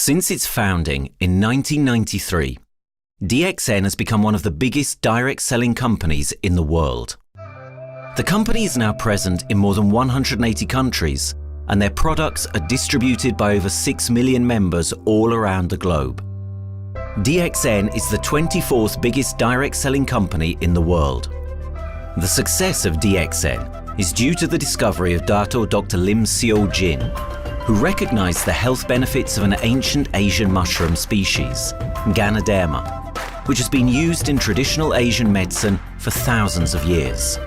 Since its founding in 1993, DXN has become one of the biggest direct selling companies in the world. The company is now present in more than 180 countries, and their products are distributed by over 6 million members all around the globe. DXN is the 24th biggest direct selling company in the world. The success of DXN is due to the discovery of Dr. Lim Seo Jin, who recognized the health benefits of an ancient Asian mushroom species, GANODERMA, which has been used in traditional Asian medicine for thousands of years.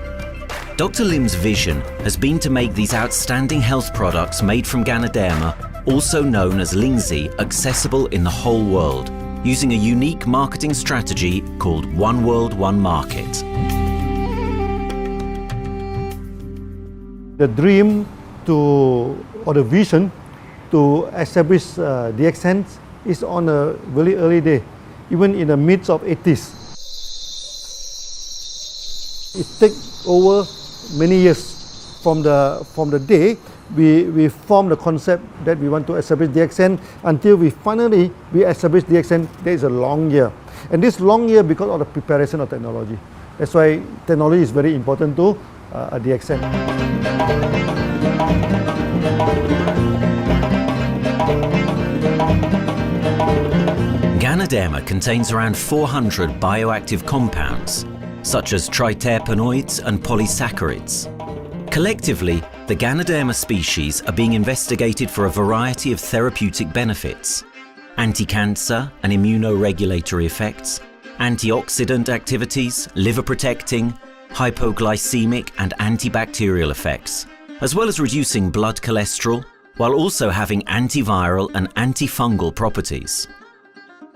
Dr. Lim's vision has been to make these outstanding health products made from GANODERMA, also known as Lingzi, accessible in the whole world, using a unique marketing strategy called One World, One Market. The dream or the vision to establish DXN is on a very early day, even in the midst of 80s. It takes over many years from the day we formed the concept that we want to establish DXN until we finally establish DXN. There is a long year, and this long year because of the preparation of technology. That's why technology is very important to DXN. GANODERMA contains around 400 bioactive compounds, such as triterpenoids and polysaccharids. Collectively, the GANODERMA species are being investigated for a variety of therapeutic benefits: anti-cancer and immunoregulatory effects, antioxidant activities, liver protecting, hypoglycemic and antibacterial effects, as well as reducing blood cholesterol, while also having antiviral and antifungal properties.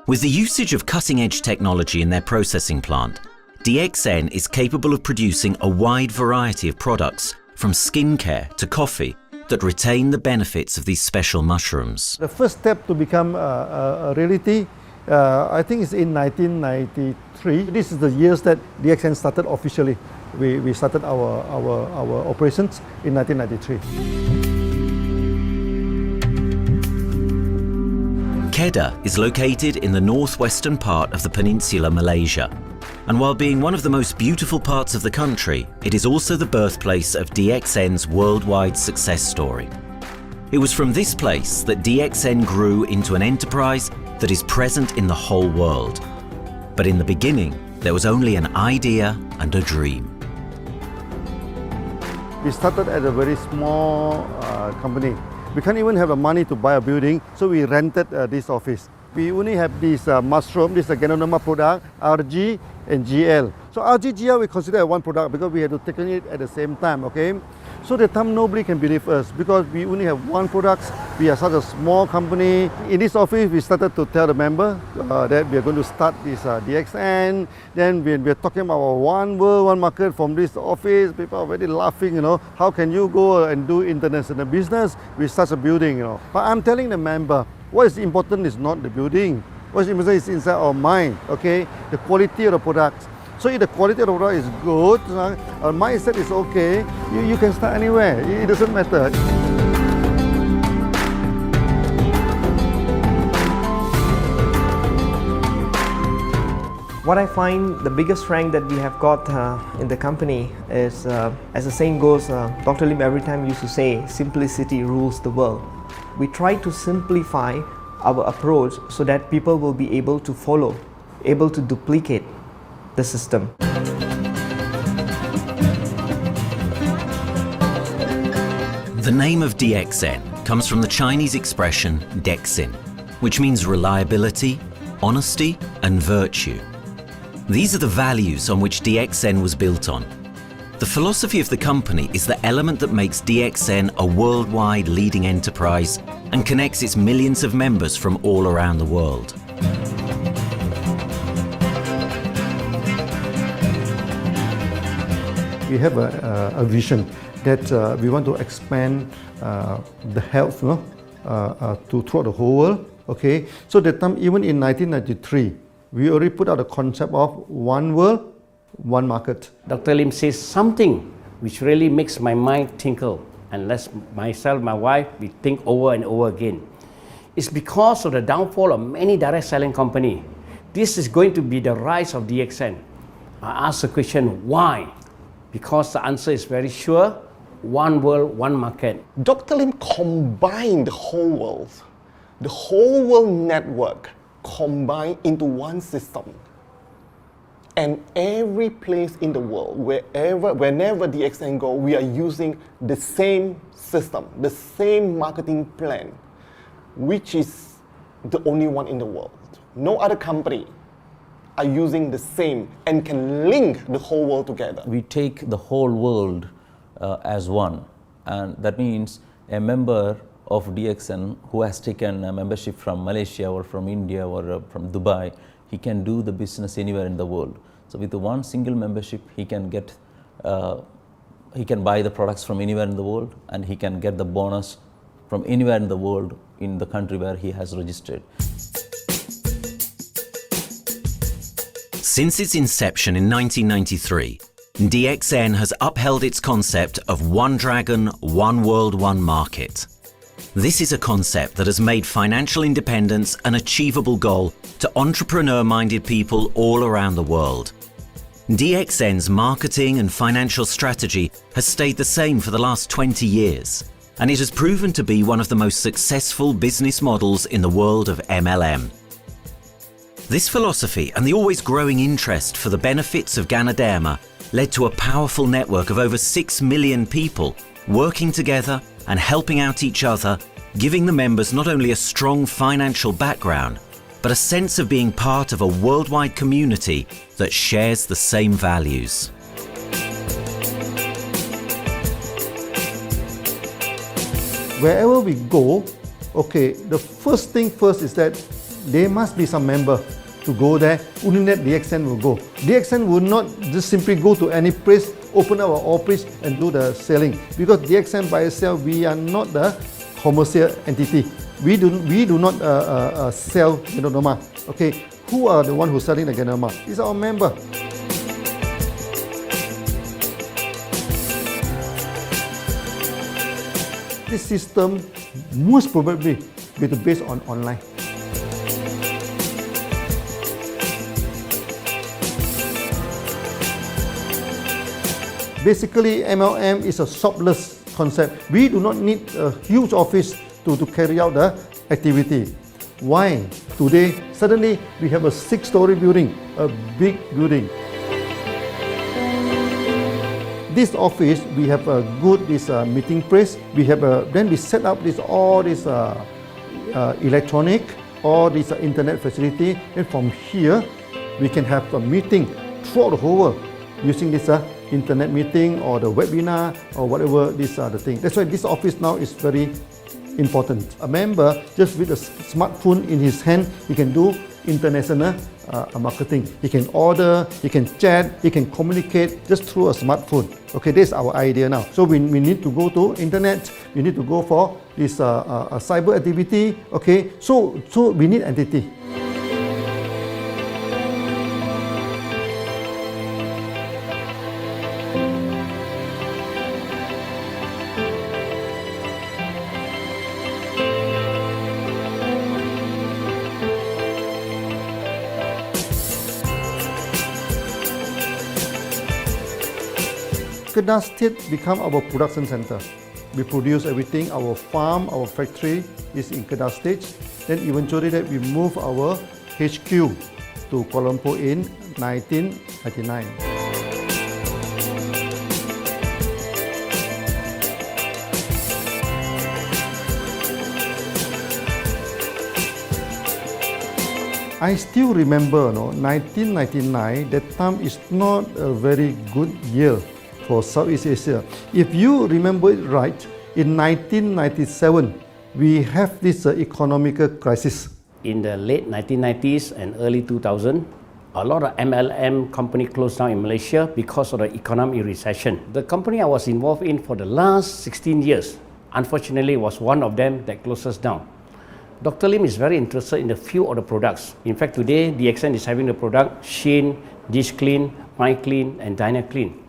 With the usage of cutting-edge technology in their processing plant, DXN is capable of producing a wide variety of products, from skincare to coffee, that retain the benefits of these special mushrooms. The first step to become a reality, I think, is in 1993. This is the years that DXN started officially. We started our operations in 1993. Kedah is located in the northwestern part of the peninsula Malaysia. And while being one of the most beautiful parts of the country, it is also the birthplace of DXN's worldwide success story. It was from this place that DXN grew into an enterprise that is present in the whole world. But in the beginning, there was only an idea and a dream. We started at a very small company. We can't even have the money to buy a building, so we rented this office. We only have this mushroom, this is a GANODERMA product, RG and GL. So RG, GL we consider one product because we had to take it at the same time, okay? So at the time nobody can believe us because we only have one product. We are such a small company. In this office we started to tell the member that we are going to start this DXN. Then we are talking about one world, one market from this office. People are very laughing, you know, how can you go and do international business with such a building, you know? But I'm telling the member, what is important is not the building. What is important is inside our mind, okay? The quality of the products. So if the quality of the product is good, our mindset is okay, you can start anywhere. It doesn't matter. What I find the biggest strength that we have got in the company is, as the saying goes, Dr. Lim every time used to say, simplicity rules the world. We try to simplify our approach so that people will be able to follow, able to duplicate the system. The name of DXN comes from the Chinese expression DXN, which means reliability, honesty, and virtue. These are the values on which DXN was built on. The philosophy of the company is the element that makes DXN a worldwide leading enterprise and connects its millions of members from all around the world. We have a vision that we want to expand the health to throughout the whole world. Okay, so that time, even in 1993, we already put out the concept of one world, one market. Dr. Lim says something which really makes my mind tinkle and lets myself, my wife, we think over and over again. It's because of the downfall of many direct selling companies. This is going to be the rise of DXN. I ask the question, why? Because the answer is very sure, one world, one market. Dr. Lim combined the whole world network combined into one system. And every place in the world, whenever DXN go, we are using the same system, the same marketing plan, which is the only one in the world. No other company are using the same and can link the whole world together. We take the whole world as one, and that means a member of DXN who has taken a membership from Malaysia or from India or from Dubai, he can do the business anywhere in the world. So with the one single membership, he can get, he can buy the products from anywhere in the world, and he can get the bonus from anywhere in the world in the country where he has registered. Since its inception in 1993, DXN has upheld its concept of one dragon, one world, one market. This is a concept that has made financial independence an achievable goal to entrepreneur-minded people all around the world. DXN's marketing and financial strategy has stayed the same for the last 20 years, and it has proven to be one of the most successful business models in the world of MLM. This philosophy and the always growing interest for the benefits of GANODERMA led to a powerful network of over 6 million people working together and helping out each other, giving the members not only a strong financial background, but a sense of being part of a worldwide community that shares the same values. Wherever we go, okay, the first thing first is that there must be some member to go there. Only that DXN will go. DXN will not just simply go to any place, open our office and do the selling. Because DXN by itself, we are not the commercial entity. We do not sell GANODERMA. Okay, who are the one who's selling the GANODERMA? It's our member. This system most probably will be based on online. Basically, MLM is a shopless concept. We do not need a huge office to carry out the activity. Why? Today, suddenly we have a 6-story building, a big building. This office, we have a good meeting place. We have then we set up all this electronic, all this internet facility, and from here we can have a meeting throughout the whole world using this internet meeting or the webinar or whatever these are the things. That's why this office now is very important. A member, just with a smartphone in his hand, he can do international marketing. He can order, he can chat, he can communicate just through a smartphone. Okay, that's our idea now. So we need to go to internet, we need to go for this cyber activity. Okay, so we need entity. Kedah State become our production center. We produce everything. Our farm, our factory is in Kedah State. Then eventually that we move our HQ to Kuala Lumpur in 1999. I still remember, 1999, that time is not a very good year for Southeast Asia. If you remember it right, in 1997, we have this economical crisis. In the late 1990s and early 2000, a lot of MLM company closed down in Malaysia because of the economic recession. The company I was involved in for the last 16 years, unfortunately, was one of them that closes down. Dr. Lim is very interested in a few of the products. In fact, today, DXN is having the product Sheen, Dish Clean, My Clean, and Diner Clean.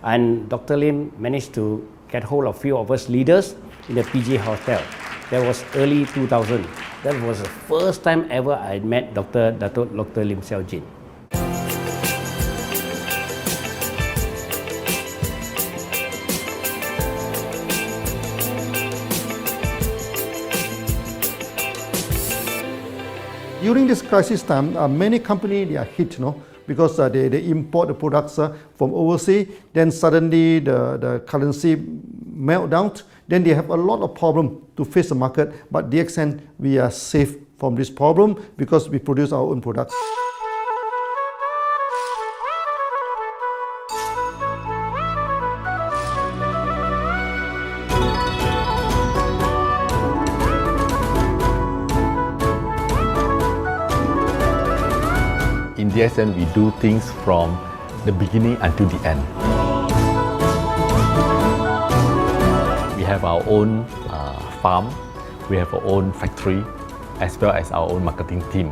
And Dr. Lim managed to get hold of a few of us leaders in the PJ Hotel. That was early 2000. That was the first time ever I met Dr. Lim Xiaojin. During this crisis time, many companies they are hit, because they import the products from overseas. Then suddenly the currency melt down. Then they have a lot of problem to face the market. But DXN, we are safe from this problem because we produce our own products. In DXN, we do things from the beginning until the end. We have our own farm, we have our own factory, as well as our own marketing team.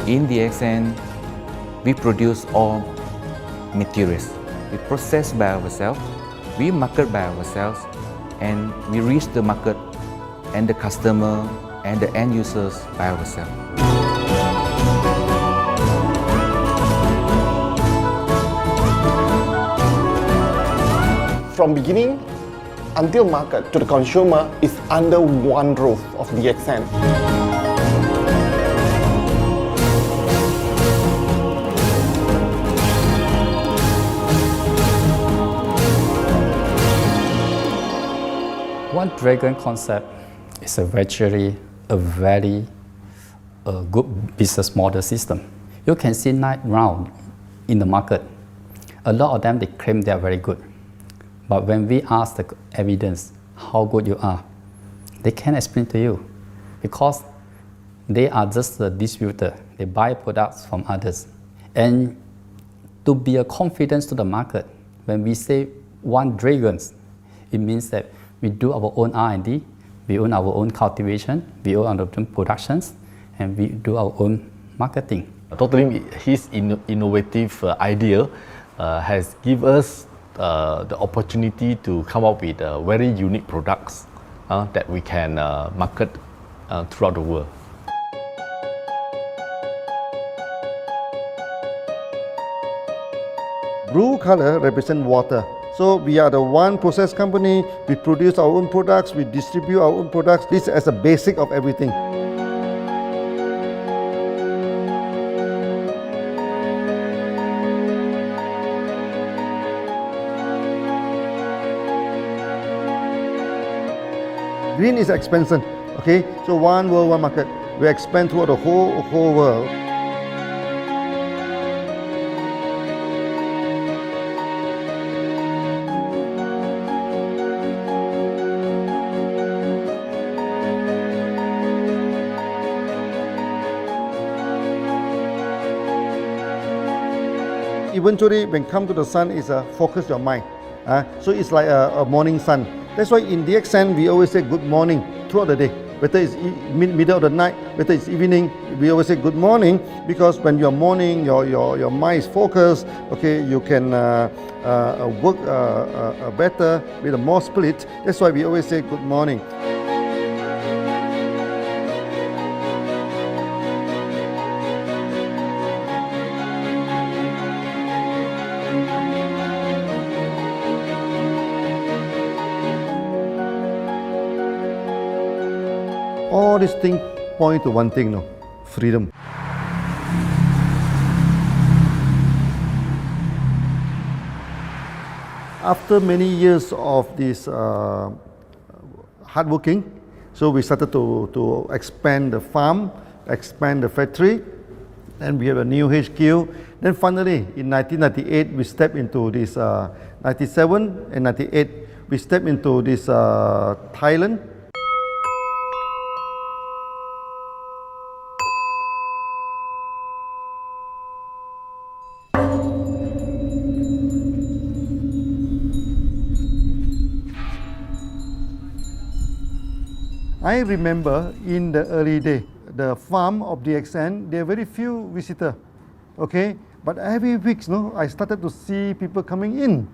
In DXN, we produce all materials. We process by ourselves, we market by ourselves, and we reach the market and the customer and the end users by ourselves. From beginning until market to the consumer is under one roof of DXN. One Dragon concept is actually a very good business model system. You can see 9 rounds in the market. A lot of them, they claim they are very good. But when we ask the evidence how good you are, they can't explain to you because they are just a distributor. They buy products from others. And to be a confidence to the market, when we say one Dragons, it means that we do our own R&D, we own our own cultivation, we own our own productions, and we do our own marketing. Totally, his innovative idea has given us the opportunity to come up with very unique products that we can market throughout the world. Blue color represents water. So we are the one process company, we produce our own products, we distribute our own products. This is a basic of everything. Green is expansion, okay? So one world, one market. We expand throughout the whole world. Eventually, when come to the sun, is focus your mind. So it's like a morning sun. That's why in DXN, we always say good morning throughout the day. Whether it's middle of the night, whether it's evening, we always say good morning because when you're morning, your mind is focused. Okay, you can work better with a more spirit. That's why we always say good morning. All these things point to one thing, freedom. After many years of this hard working, so we started to expand the farm, expand the factory, and we have a new HQ. Then finally, in 1998, we stepped into this, 97 and 98, we stepped into this Thailand. I remember in the early day, the farm of DXN, there are very few visitors, okay? But every week, I started to see people coming in.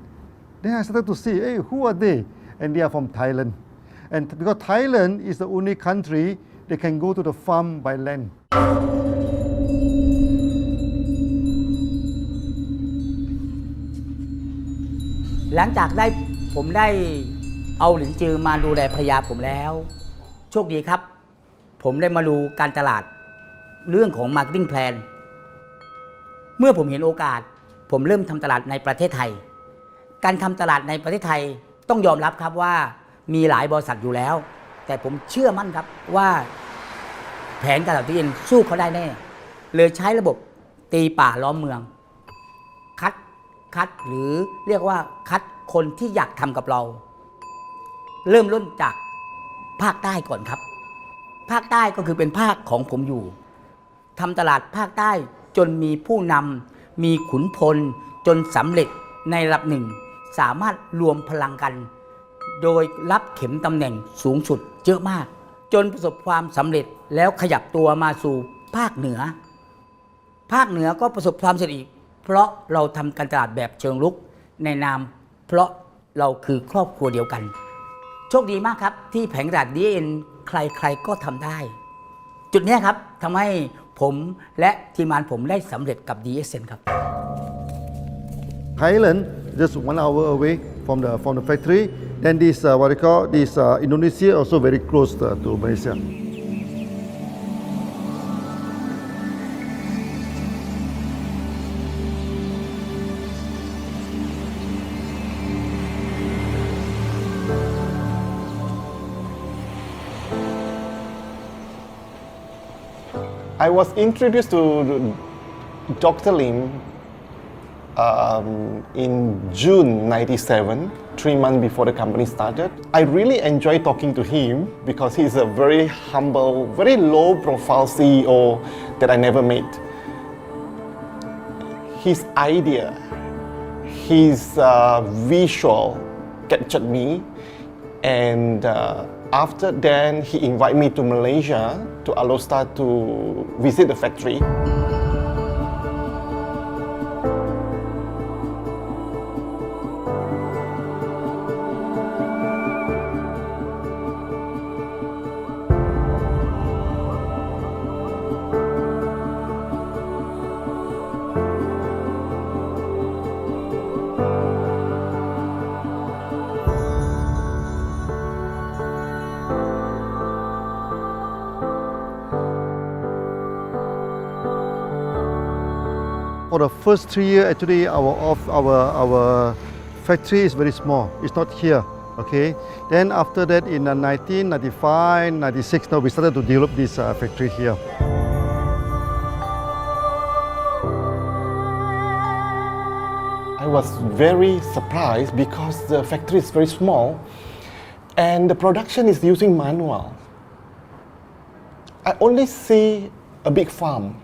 Then I started to see, hey, who are they? And they are from Thailand. And because Thailand is the only country they can go to the farm by land. หลังจากผมได้เอาหลินจือมาดูแลภรรยาผมแล้วโชคดีครับผมได้มาดูการตลาดเรื่องของ Marketing Plan เมื่อผมเห็นโอกาสผมเริ่มทำตลาดในประเทศไทยการทำตลาดในประเทศไทยต้องยอมรับครับว่ามีหลายบริษัทอยู่แล้วแต่ผมเชื่อมั่นครับว่าแผนการตลาดที่เอ็นสู้เขาได้แน่เลยใช้ระบบตีป่าล้อมเมืองคัดหรือเรียกว่าคัดคนที่อยากทำกับเราเริ่มต้นจากภาคใต้ก่อนครับภาคใต้ก็คือเป็นภาคของผมอยู่ทำตลาดภาคใต้จนมีผู้นำมีขุนพลจนสำเร็จในระดับหนึ่งสามารถรวมพลังกันโดยรับเข็มตำแหน่งสูงสุดเยอะมากจนประสบความสำเร็จแล้วขยับตัวมาสู่ภาคเหนือก็ประสบความสำเร็จอีกเพราะเราทำการตลาดแบบเชิงรุกในนามเพราะเราคือครอบครัวเดียวกันโชคดีมากครับที่แผงตลาด DXN ใครๆก็ทำได้จุดนี้ครับทำให้ผมและทีมงานผมได้สำเร็จกับ DXN ครับ Thailand just 1 hour away from the factory. Then this what they call this Indonesia also very close to Malaysia. I was introduced to Dr. Lim in June '97, 3 months before the company started. I really enjoy talking to him because he's a very humble, very low-profile CEO that I never met. His idea, his visual captured me, and after then he invited me to Malaysia to allow start to visit the factory. For the first 3 years, actually, our factory is very small. It's not here, okay? Then after that, in 1995, 96, now we started to develop this factory here. I was very surprised because the factory is very small and the production is using manual. I only see a big farm.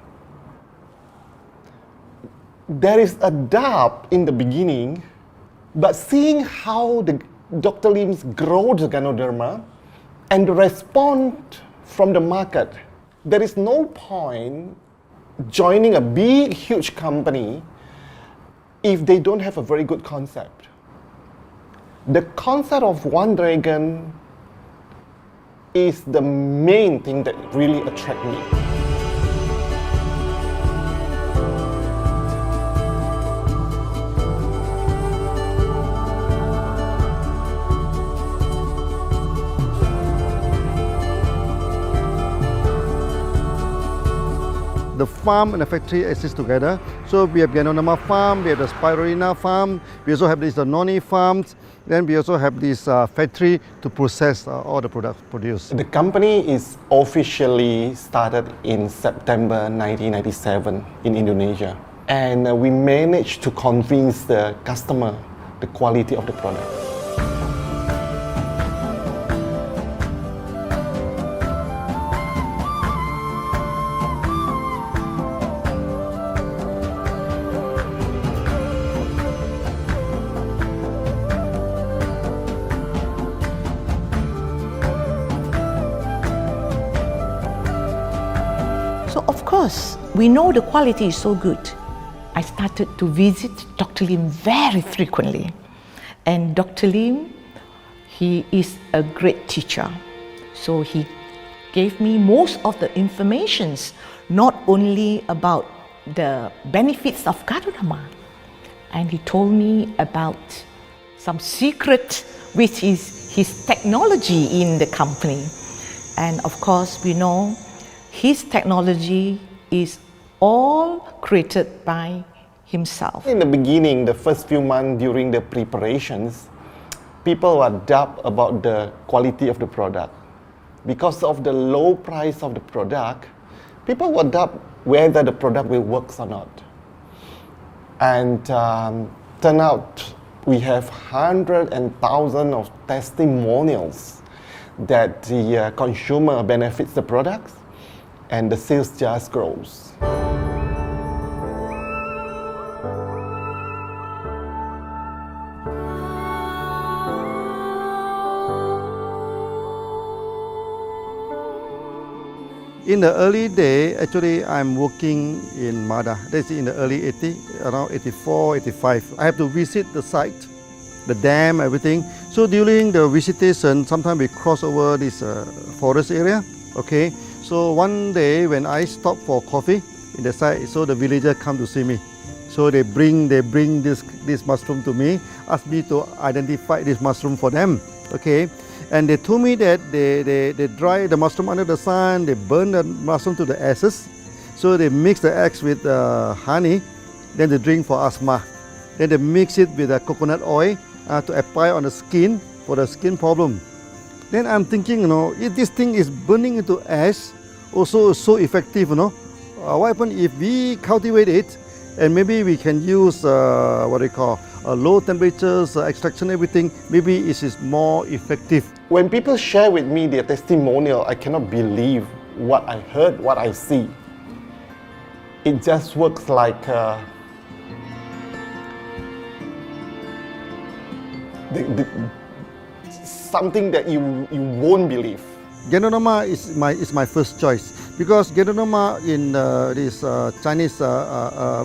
There is a doubt in the beginning, but seeing how Dr. Lim's grow the GANODERMA and the response from the market, there is no point joining a big, huge company if they don't have a very good concept. The concept of One Dragon is the main thing that really attracts me. The farm and the factory exist together. So we have GANODERMA farm, we have the Spirulina farm, we also have these noni farms, then we also have this factory to process all the products produced. The company is officially started in September 1997 in Indonesia. And we managed to convince the customer the quality of the product. because we know the quality is so good, I started to visit Dr. Lim very frequently. And Dr. Lim, he is a great teacher. So he gave me most of the informations, not only about the benefits of GANODERMA, and he told me about some secret, which is his technology in the company. And of course, we know his technology is all created by himself. In the beginning, the first few months during the preparations, people were doubt about the quality of the product. Because of the low price of the product, people were doubt whether the product will work or not. And turn out we have hundreds and thousands of testimonials that the consumer benefits the products and the sales just grows. In the early day, actually, I'm working in Mada. That's in the early 80s, around 84, 85. I have to visit the site, the dam, everything. So during the visitation, sometimes we cross over this forest area. Okay. So one day when I stop for coffee in the site, so the villager come to see me. So they bring this mushroom to me, ask me to identify this mushroom for them. Okay. And they told me that they dry the mushroom under the sun, they burn the mushroom to the ashes. So they mix the eggs with honey, then they drink for asthma. Then they mix it with coconut oil to apply on the skin for the skin problem. Then I'm thinking, if this thing is burning into ash, also so effective, what happens if we cultivate it and maybe we can use low temperatures, extraction, everything, maybe it is more effective. When people share with me their testimonial, I cannot believe what I heard, what I see. It just works like something that you won't believe. GANODERMA is my first choice because GANODERMA in this Chinese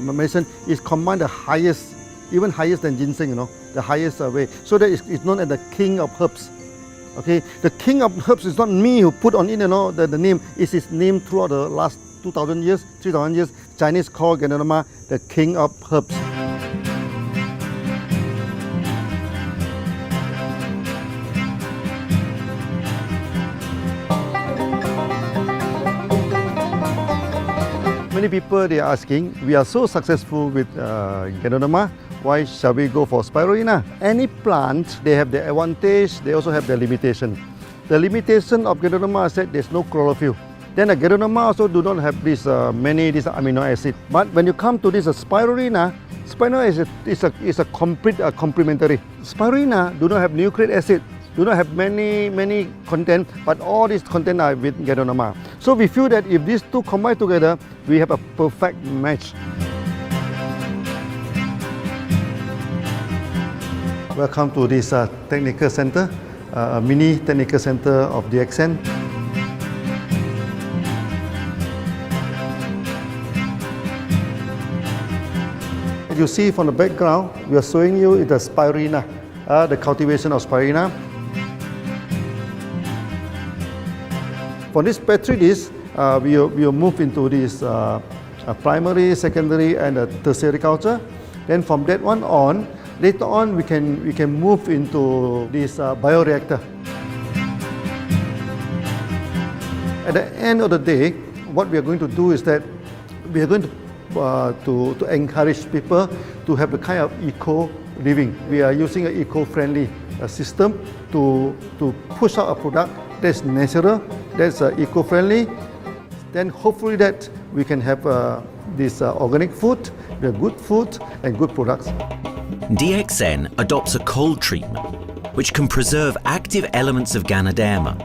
medicine is combined the highest, even higher than ginseng, the highest way. So that it's known as the king of herbs. Okay, the king of herbs is not me who put on it, the name. It's his name throughout the last 2,000 years, 3,000 years. Chinese call GANODERMA the king of herbs. Many people they are asking, we are so successful with GANODERMA, why shall we go for spirulina? Any plant, they have their advantage, they also have their limitation. The limitation of GANODERMA is that there's no chlorophyll. Then the GANODERMA also do not have many amino acids. But when you come to this spirulina is a complete complementary. Spirulina do not have nucleic acid, do not have many content, but all these content are with GANODERMA. So we feel that if these two combine together, we have a perfect match. Welcome to this technical center, a mini technical center of DXN. You see from the background, we are showing you the spirulina, the cultivation of spirulina. For this petri dish, we will move into this primary, secondary, and tertiary culture. Then from that one on, later on we can move into this bioreactor. At the end of the day, what we are going to do is that we are going to encourage people to have the kind of eco living. We are using an eco-friendly system to push out a product that's natural, that's eco-friendly. Then hopefully that we can have this organic food, the good food and good products. DXN adopts a cold treatment which can preserve active elements of GANODERMA.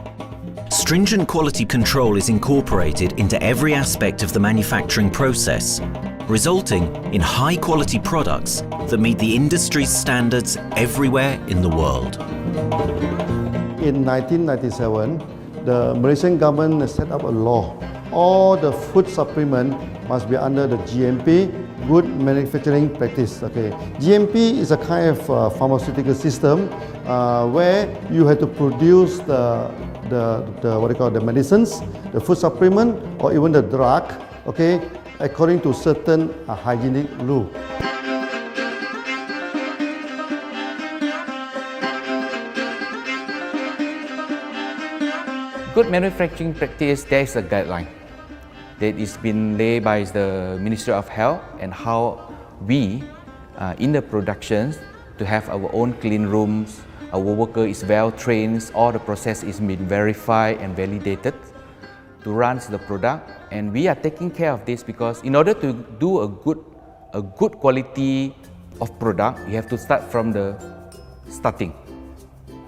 Stringent quality control is incorporated into every aspect of the manufacturing process, resulting in high-quality products that meet the industry's standards everywhere in the world. In 1997, the Malaysian government set up a law all the food supplement must be under the GMP, good manufacturing practice. Okay, GMP is a kind of pharmaceutical system where you have to produce the what they call the medicines, the food supplement, or even the drug. Okay, according to certain hygienic rule. Good manufacturing practice, there is a guideline that is been laid by the Ministry of Health and how we in the productions to have our own clean rooms, our worker is well trained, all the process is been verified and validated to run the product, and we are taking care of this because in order to do a good quality of product, you have to start from the starting.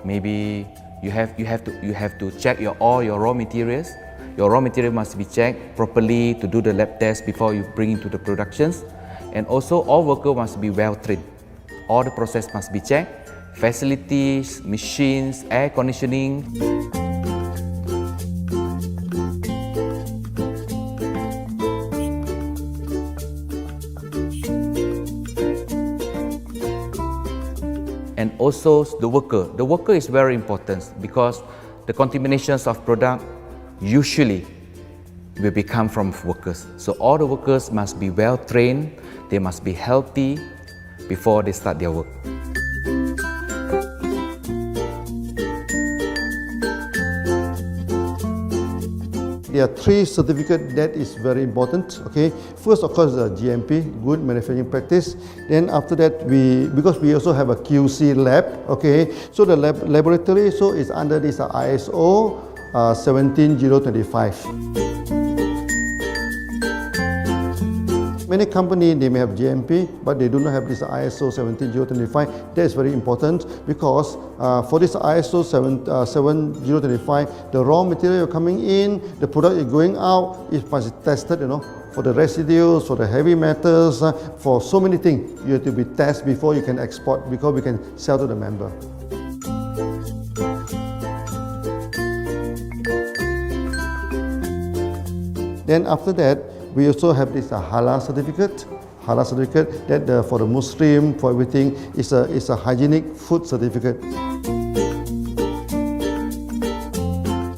Maybe you have to check all your raw materials. Your raw material must be checked properly to do the lab test before you bring into the productions. And also all workers must be well trained. All the process must be checked. Facilities, machines, air conditioning. And also the worker. The worker is very important because the contaminations of product usually will become from workers. So all the workers must be well trained, they must be healthy before they start their work. There are three certificates that is very important. Okay, first of course the GMP, good manufacturing practice. Then after that because we also have a QC lab. Okay, so the laboratory so is under this ISO 17025. Many companies, they may have GMP, but they do not have this ISO 17025. That is very important because for this ISO 17025, the raw material coming in, the product is going out, it must be tested, for the residues, for the heavy metals, for so many things. You have to be tested before you can export, because we can sell to the member. Then after that, we also have this halal certificate. Halal certificate that for the Muslim, for everything, is a hygienic food certificate.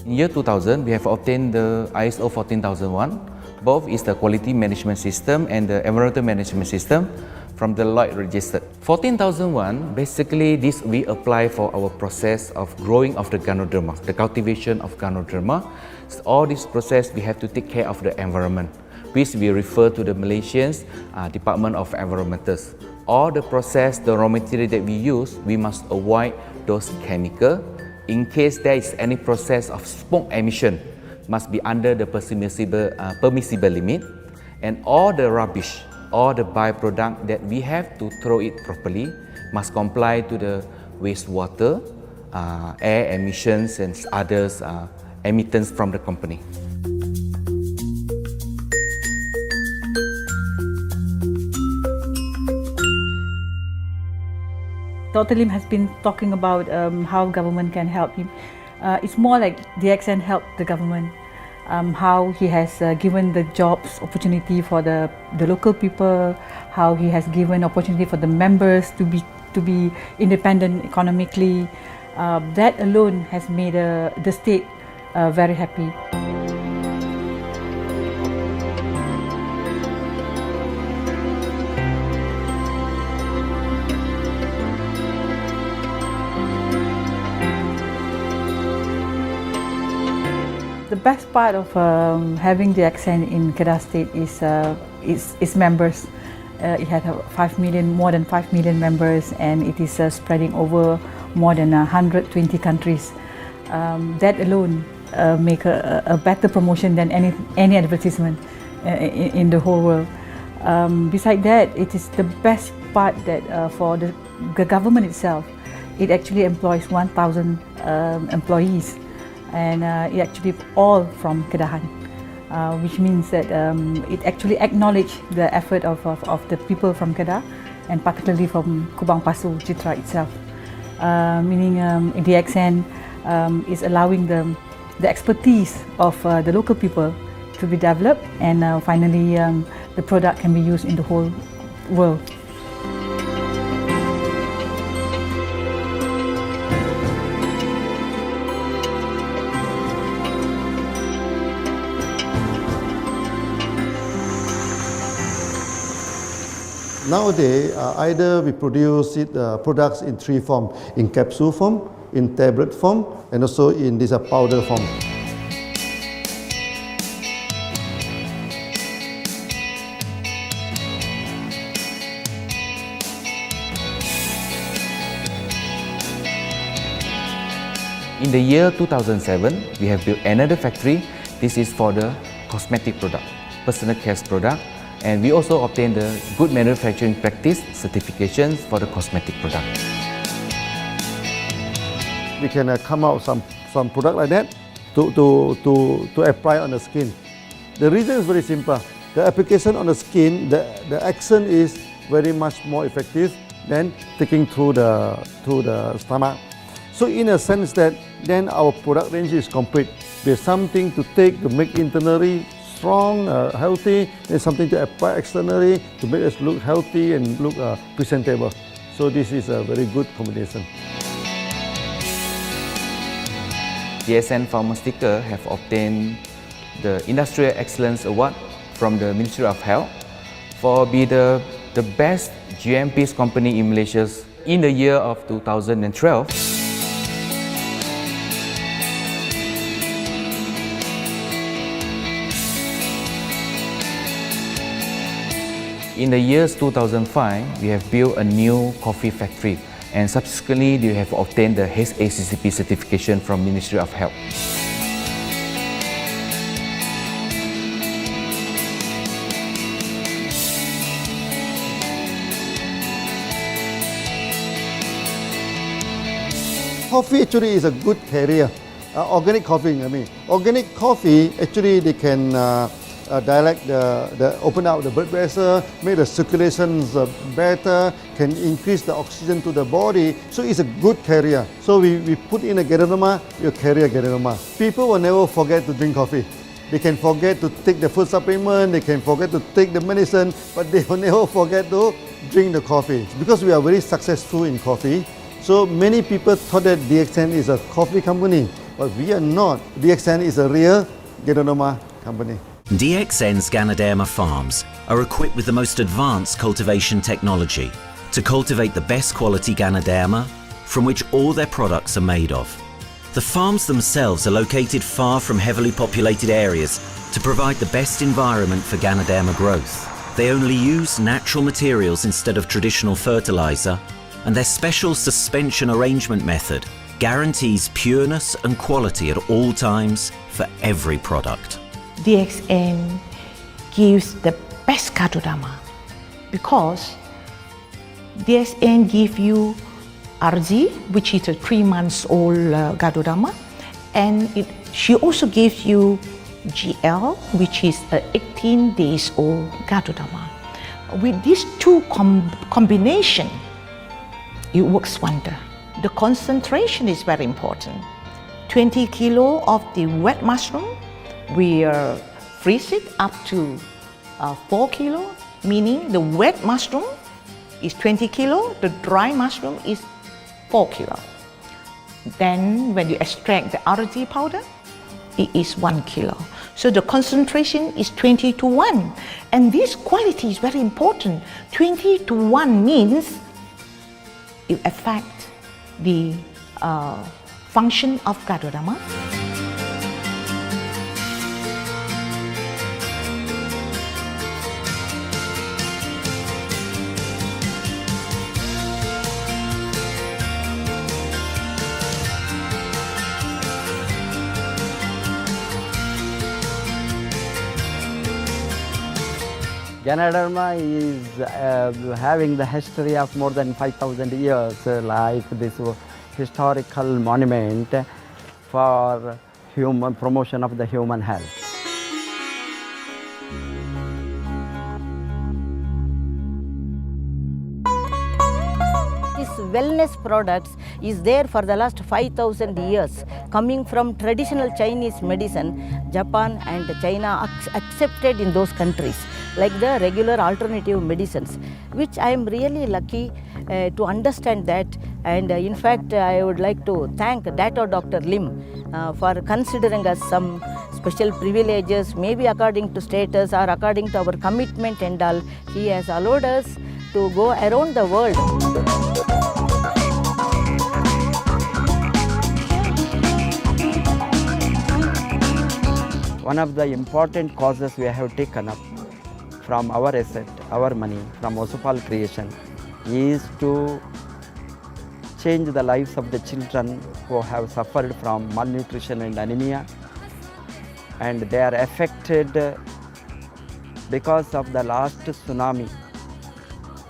In year 2000, we have obtained the ISO 14001. Both is the quality management system and the environmental management system from the Lloyd registered. 14001, basically this we apply for our process of growing of the GANODERMA, the cultivation of GANODERMA. So all this process we have to take care of the environment, which we refer to the Malaysians Department of Environmentals. All the process, the raw material that we use, we must avoid those chemicals. In case there is any process of smoke emission, must be under the permissible limit, and all the rubbish, all the byproduct that we have to throw it properly must comply to the wastewater, air emissions and others emittance from the company. Dr. Lim has been talking about how government can help him. It's more like DXN helped the government, how he has given the jobs opportunity for the local people, how he has given opportunity for the members to be independent economically. That alone has made the state very happy. The best part of having DXN in Kedah State is its members. It had more than 5 million members, and it is spreading over more than 120 countries. That alone make a better promotion than any advertisement in the whole world. Besides that, it is the best part that for the government itself, it actually employs 1,000 employees. And it actually all from Kedahan, which means that it actually acknowledges the effort of the people from Kedah, and particularly from Kubang Pasu Citra itself. Meaning DXN is allowing the expertise of the local people to be developed, and finally the product can be used in the whole world. Nowadays, either we produce products in three forms: in capsule form, in tablet form, and also in this powder form. In the year 2007, we have built another factory. This is for the cosmetic product, personal care product, and we also obtained the Good Manufacturing Practice certifications for the cosmetic product. We can come out some product like that to apply on the skin. The reason is very simple. The application on the skin, the action is very much more effective than taking through the stomach. So in a sense that then our product range is complete. There's something to take to make internally strong, healthy, and something to apply externally to make us look healthy and look presentable. So this is a very good combination. DXN Pharmaceutical have obtained the Industrial Excellence Award from the Ministry of Health for be the best GMP company in Malaysia in the year of 2012. In the years 2005, we have built a new coffee factory, and subsequently we have obtained the HACCP certification from Ministry of Health. Coffee actually is a good carrier. Organic coffee, I mean. Organic coffee, actually they can open up the blood vessel, make the circulations better, can increase the oxygen to the body. So it's a good carrier. So we put in a GANODERMA, you carry a GANODERMA. People will never forget to drink coffee. They can forget to take the food supplement, they can forget to take the medicine, but they will never forget to drink the coffee. Because we are very successful in coffee, so many people thought that DXN is a coffee company, but we are not. DXN is a real GANODERMA company. DXN's GANODERMA farms are equipped with the most advanced cultivation technology to cultivate the best quality GANODERMA from which all their products are made of. The farms themselves are located far from heavily populated areas to provide the best environment for GANODERMA growth. They only use natural materials instead of traditional fertilizer, and their special suspension arrangement method guarantees pureness and quality at all times for every product. DXN gives the best GANODERMA because DXN gives you RZ, which is a 3 months old GANODERMA, and she also gives you GL, which is a 18 days old GANODERMA. With these two combination, it works wonder. The concentration is very important. 20 kilo of the wet mushroom, we freeze it up to 4 kilo, meaning the wet mushroom is 20 kilo, the dry mushroom is 4 kilo. Then when you extract the RZ powder, it is 1 kilo. So the concentration is 20 to 1. And this quality is very important. 20 to 1 means it affects the function of GANODERMA. GANODERMA is having the history of more than 5,000 years, like this historical monument for human promotion of the human health. This wellness products is there for the last 5,000 years, coming from traditional Chinese medicine. Japan and China accepted in those countries, like the regular alternative medicines, which I am really lucky to understand that. And in fact, I would like to thank Dr. Lim for considering us some special privileges, maybe according to status or according to our commitment and all. He has allowed us to go around the world. One of the important causes we have taken up from our asset, our money, from Osopal Creation, is to change the lives of the children who have suffered from malnutrition and anemia, and they are affected because of the last tsunami,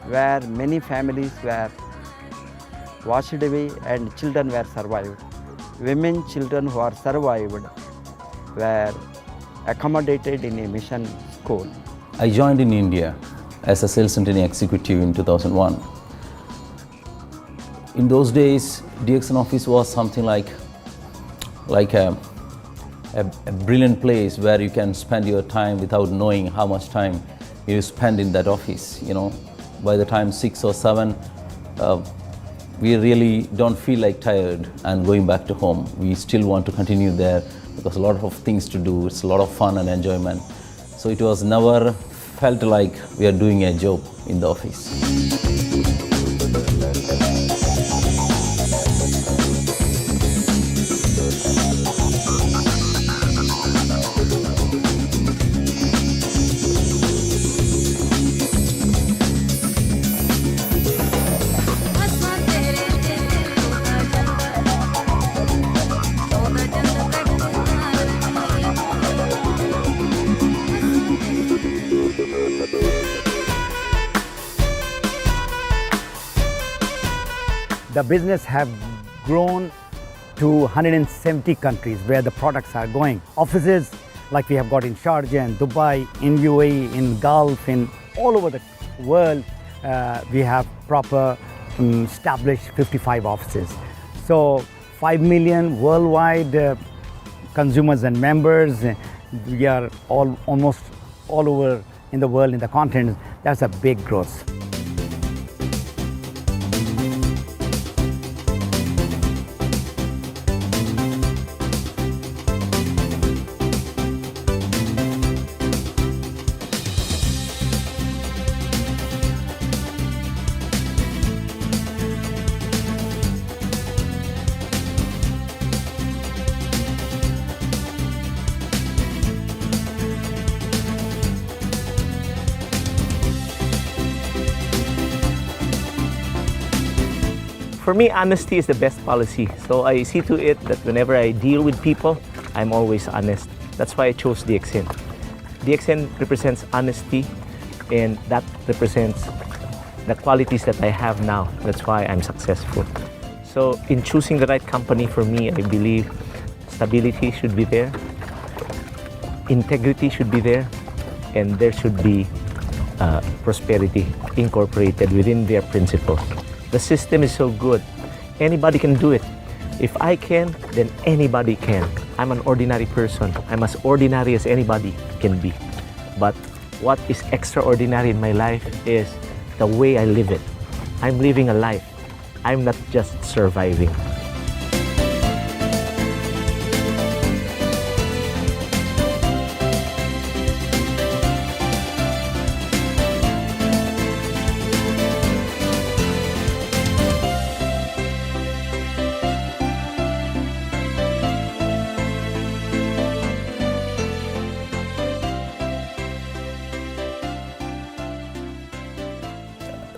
where many families were washed away and children were survived. Women, children who are survived were accommodated in a mission school. I joined in India as a sales and training executive in 2001. In those days, DXN office was something like a brilliant place where you can spend your time without knowing how much time you spend in that office. You know, by the time 6 or 7, we really don't feel like tired and going back to home. We still want to continue there because a lot of things to do. It's a lot of fun and enjoyment. So it was never felt like we are doing a job in the office. The business have grown to 170 countries where the products are going. Offices like we have got in Sharjah and Dubai, in UAE, in Gulf, in all over the world, we have proper established 55 offices. So 5 million worldwide consumers and members. We are almost all over in the world, in the continent. That's a big growth. For me, honesty is the best policy. So I see to it that whenever I deal with people, I'm always honest. That's why I chose DXN. DXN represents honesty, and that represents the qualities that I have now. That's why I'm successful. So in choosing the right company for me, I believe stability should be there, integrity should be there, and there should be prosperity incorporated within their principle. The system is so good. Anybody can do it. If I can, then anybody can. I'm an ordinary person. I'm as ordinary as anybody can be. But what is extraordinary in my life is the way I live it. I'm living a life. I'm not just surviving.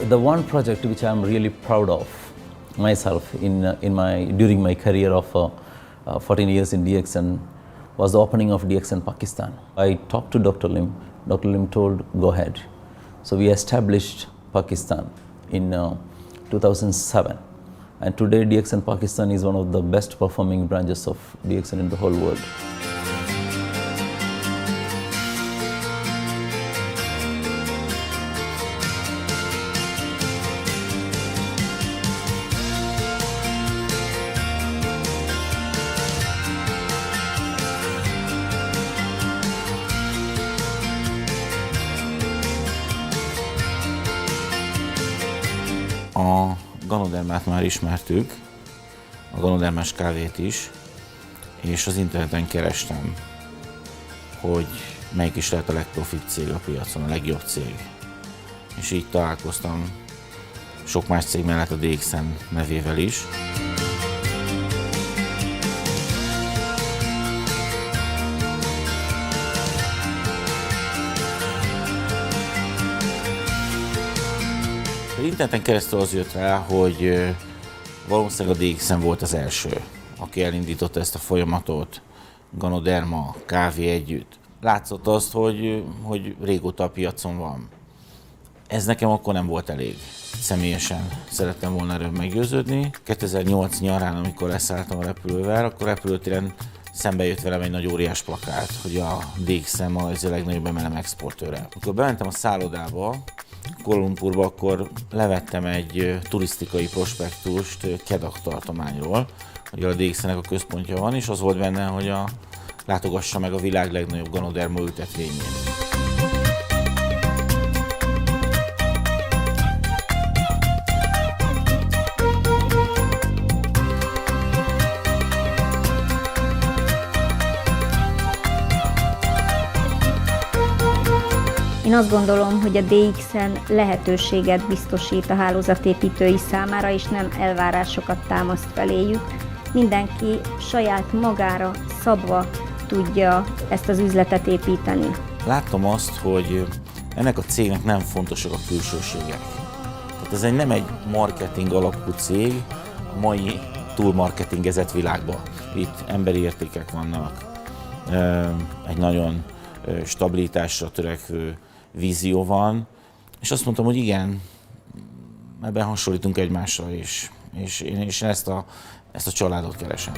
The one project which I am really proud of myself during my career of 14 years in DXN was the opening of DXN Pakistan. I talked to Dr. Lim. Dr. Lim told, go ahead. So we established Pakistan in 2007. And today DXN Pakistan is one of the best performing branches of DXN in the whole world. A GANODERMát már ismertük, a GANODERMás kávét is, és az interneten kerestem, hogy melyik is lehet a legprofit cég a piacon, a legjobb cég. És így találkoztam sok más cég mellett a DXN nevével is. Az interneten keresztül az jött rá, hogy valószínűleg a DXN volt az első, aki elindította ezt a folyamatot, GANODERMA, kávé együtt. Látszott azt, hogy régóta a piacon van. Ez nekem akkor nem volt elég. Személyesen szerettem volna erről meggyőződni. 2008 nyarán, amikor leszálltam a repülővel, akkor repülőtéren szembe jött velem egy nagy óriás plakát, hogy a DXN ma ez a legnagyobb MLM exportőre. Amikor bementem a szállodába, Kuala Lumpurba, akkor levettem egy turisztikai prospektust Kedah tartományról, hogy a DXN-nek a központja van, és az volt benne, hogy látogassa meg a világ legnagyobb GANODERMA ültetvényét. Én azt gondolom, hogy a DXN lehetőséget biztosít a hálózatépítői számára, és nem elvárásokat támaszt feléjük. Mindenki saját magára szabva tudja ezt az üzletet építeni. Láttam azt, hogy ennek a cégnek nem fontosak a külsőségek. Tehát ez nem egy marketing alapú cég a mai túlmarketingezett világban. Itt emberi értékek vannak, egy nagyon stabilitásra törekvő vízió van, és azt mondtam, hogy igen, ebben hasonlítunk egymásra is, és én ezt a családot keresem.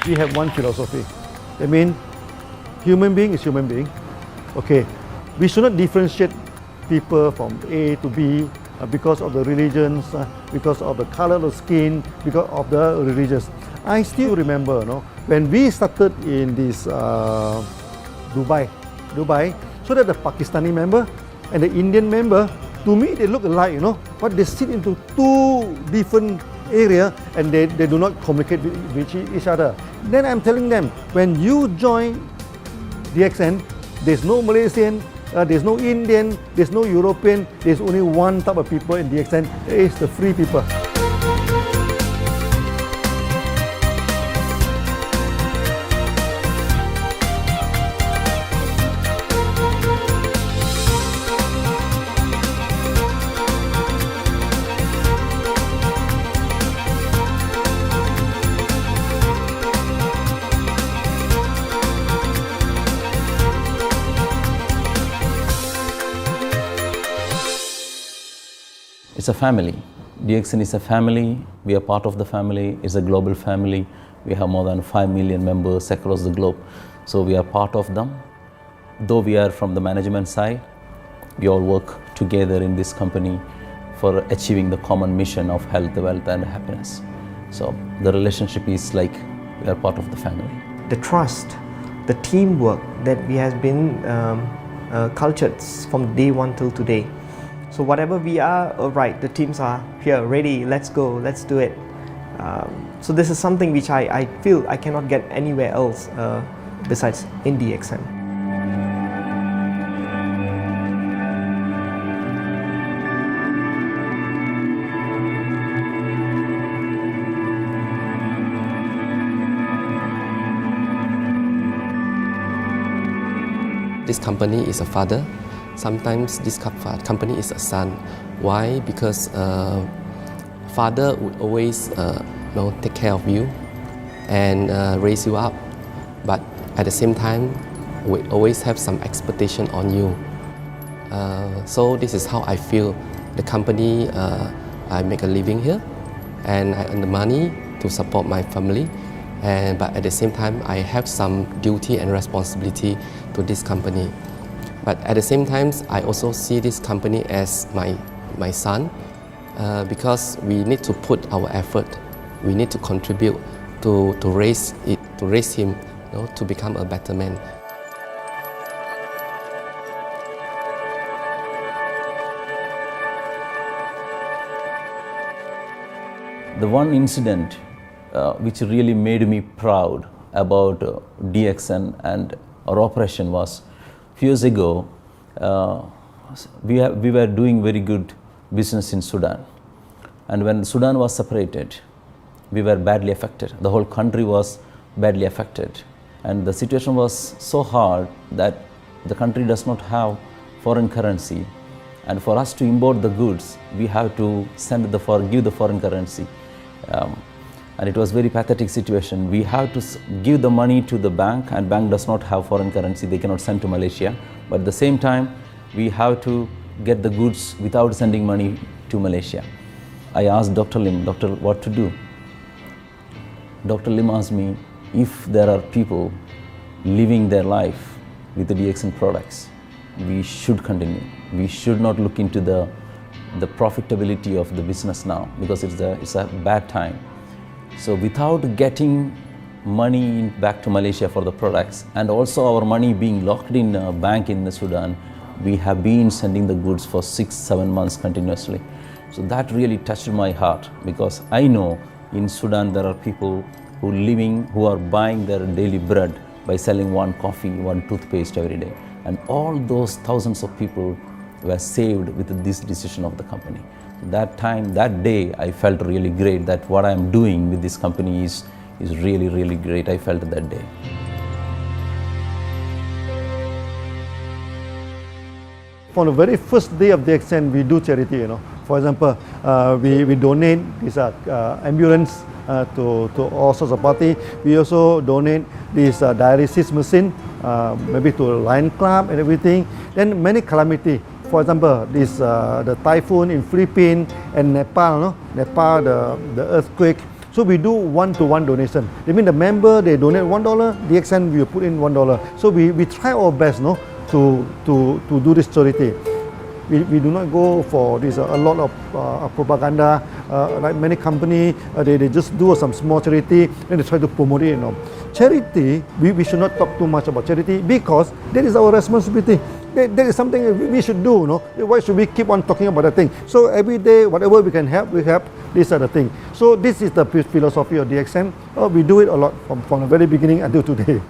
We have one philosophy. I mean, human being is human being. Okay, we should not differentiate people from A to B because of the religions, because of the color of skin, because of the religions. I still remember, when we started in this Dubai, so that the Pakistani member and the Indian member, to me they look alike, but they sit into two different area and they do not communicate with each other. Then I'm telling them, when you join DXN, there's no Malaysian, there's no Indian, there's no European, there's only one type of people in DXN, it's the free people. It's a family. DXN is a family. We are part of the family. It's a global family. We have more than 5 million members across the globe. So we are part of them. Though we are from the management side, we all work together in this company for achieving the common mission of health, wealth and happiness. So the relationship is like we are part of the family. The trust, the teamwork that we has been cultured from day one till today. So whatever we are, right, the teams are here, ready, let's go, let's do it. So this is something which I feel I cannot get anywhere else besides in DXN. This company is a father. Sometimes this company is a son. Why? Because father would always take care of you, and raise you up. But at the same time, we always have some expectation on you. So this is how I feel. The company, I make a living here, and I earn the money to support my family. But at the same time, I have some duty and responsibility to this company. But at the same time, I also see this company as my son, because we need to put our effort. We need to contribute to raise him, to become a better man. The one incident which really made me proud about DXN and our operation was a few years ago. We were doing very good business in Sudan, and when Sudan was separated, we were badly affected. The whole country was badly affected, and the situation was so hard that the country does not have foreign currency, and for us to import the goods, we have to give the foreign currency. And it was very pathetic situation. We have to give the money to the bank, and bank does not have foreign currency. They cannot send to Malaysia. But at the same time, we have to get the goods without sending money to Malaysia. I asked Dr. Lim, doctor, what to do? Dr. Lim asked me, if there are people living their life with the DXN products, we should continue. We should not look into the profitability of the business now, because it's a bad time. So without getting money back to Malaysia for the products, and also our money being locked in a bank in the Sudan, we have been sending the goods for 6-7 months continuously. So that really touched my heart, because I know in Sudan there are people who are buying their daily bread by selling one coffee, one toothpaste every day. And all those thousands of people were saved with this decision of the company. That time, that day, I felt really great that what I am doing with this company is really, really great. I felt that day. From the very first day of DXN, we do charity. For example, we donate this ambulance to all sorts of party. We also donate this dialysis machine, maybe to Lion Club and everything. Then many calamity. For example, the typhoon in Philippines and Nepal, the earthquake. So we do one-to-one donation. I mean, the member, they donate $1, DXN will put in $1. So we try our best, to do this charity. We do not go for this a lot of propaganda, like many companies. They just do some small charity and they try to promote it. Charity, we should not talk too much about charity, because that is our responsibility. That is something we should do. Why should we keep on talking about that thing? So every day, whatever we can help, we help. These are the things. So this is the philosophy of DXN. We do it a lot from the very beginning until today.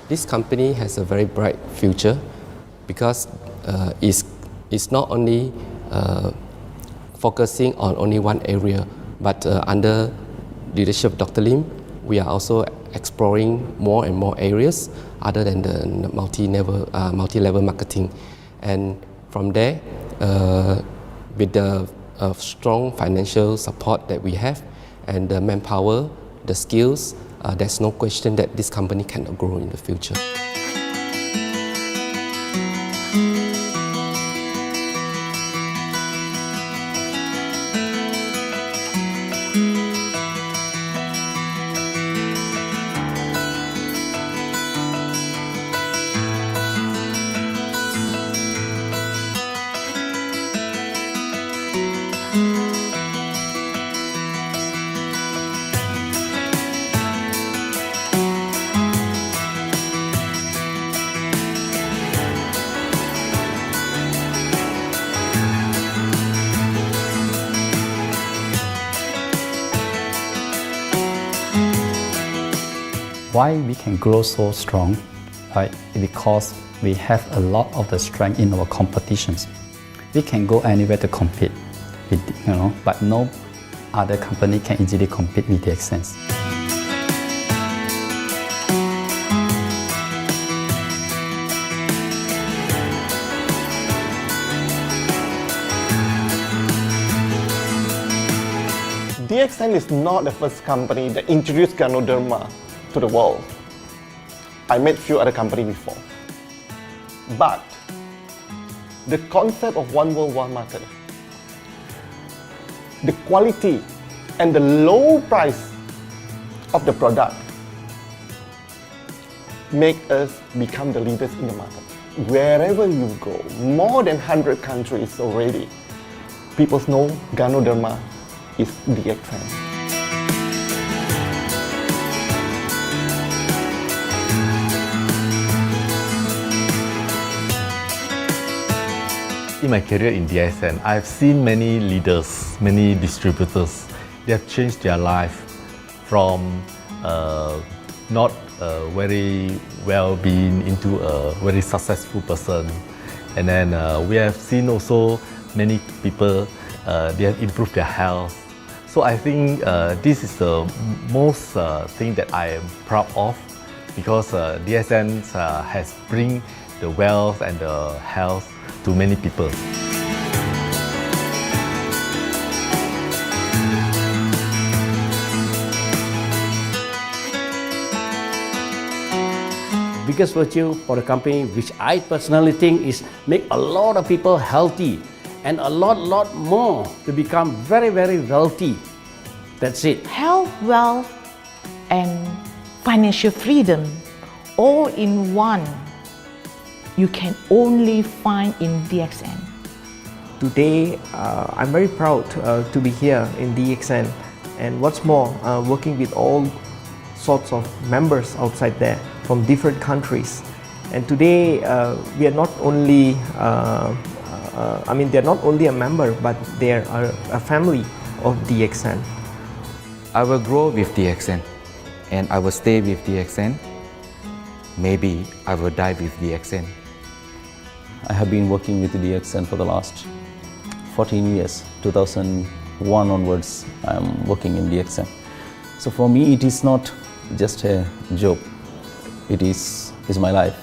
This company has a very bright future, because it's not only focusing on only one area, but under leadership of Dr. Lim, we are also exploring more and more areas other than the multi-level marketing. And from there, with the strong financial support that we have and the manpower, the skills, there's no question that this company cannot grow in the future. future. 4 years ago, we started DXN. We started with 1 dollar. DXN we put in $1. So we do one-to-one donation. Even the member, they donate $1, DXN will put in $1. So we try our best, to do Why we can grow so strong? Right? Because we have a lot of the strength in our competitions. We can go anywhere to compete, with, but no other company can easily compete with DXN. DXN is not the first company that introduced GANODERMA to the world. I met few other companies before. But the concept of one world, one market, the quality and the low price of the product make us become the leaders in the market. Wherever you go, more than 100 countries already, people know GANODERMA is DXN. In my career in DXN, I've seen many leaders, many distributors. They have changed their life from not very well-being into a very successful person. And then we have seen also many people, they have improved their health. So I think this is the most thing that I am proud of, because DXN has bring the wealth and the health to many people. Biggest virtue for the company, which I personally think is make a lot of people healthy and a lot more to become very wealthy. That's it. Health, wealth, and financial freedom all in one. You can only find in DXN. Today, I'm very proud to be here in DXN, and what's more, working with all sorts of members outside there from different countries. And today, we are not only, they're not only a member, but they are a family of DXN. I will grow with DXN, and I will stay with DXN. Maybe I will die with DXN. I have been working with DXN for the last 14 years. 2001 onwards, I am working in DXN. So for me, it is not just a job. It is my life.